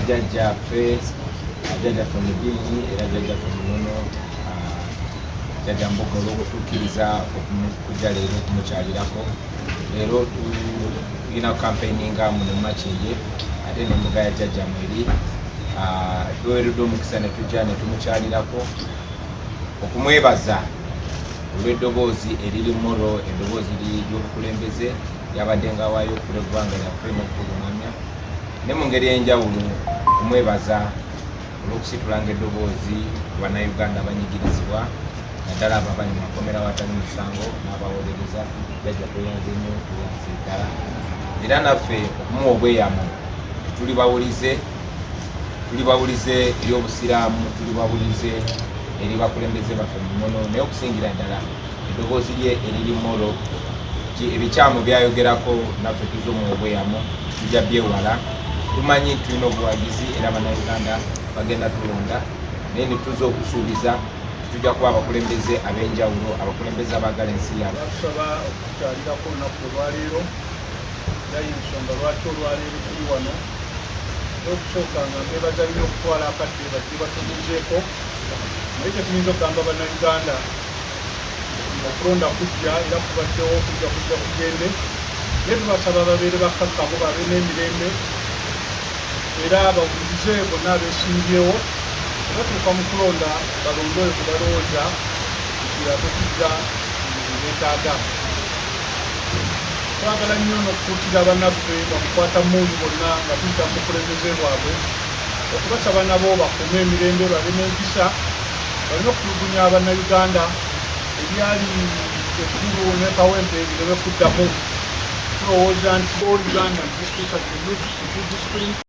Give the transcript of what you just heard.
Jajjaffe jajjaffe Mudiinyi era jajjaffe Munono jajja Mbogo olw'okutuukiriza okujja leero okumukyalirako. Leero tulina campaigninga muno Makindye ate n'embuga ya jjajja Mweri tuweereddwa omukisa ne tujja ne tumukyalirako okumwebaza olw'eddoboozi eriri mmolo, eddoboozi ly'obukulembeze lyabadde nga waayo okula eggwanga lyaffe n'okutulungamya ne mu ngeri ey'enjawulo okumwebaza olw'okusitulanga eddoboozi ku bannayuganda abanyigirizibwa naddala abo abali mu makomera awatali musango n'abawolereza jjajja tweyanze nnyo tuyasiigala era naffe okumuwa obweyamo tulibawulize eri obusiraamu, tulibawulize eri bakulembeze baffe Munono, naye okusingira ddala eddoboozi lye eriri mmolo ebikyamu byayogerako naffe tuzomuwa obweyamo tujja byewala. Tumanyi tulina obuwagizi era bannayuganda bagenda tulonda naye nituza okusuubiza tujja kuba abakulembeze ab'enjawulo, abakulembeze abaagala ensi yaabwe. Basaba okukyalirako olunaku olwaleero era y'ensonga lwaki olwaleero tuli wano. Okusooka nga mbebaza nnyo okutwala akadde badde batubuuzeeko naye kyetuyinza okugamba bannayuganda okulonda kujja era kubaddewo okujja kugende naye tubasaba babeere bakkakkamu babe n'emirembe era bawulirize bonna abeesimbyewo batuuka mu kulonda balondoole ku balowooza nti tujja beetaaga. Twagala nnyo n'okutuukira bannaffe bamukwata mmundu bonna nga tuyita mu bukulembeze bwabwe okubasaba nabo bakume emirembe babe n'empisa balina okutulugunya bannayuganda ebyali ekkulu ne kawempe bireme kuddamu. Tulowooza nti Uganda disitulikati disitulikiti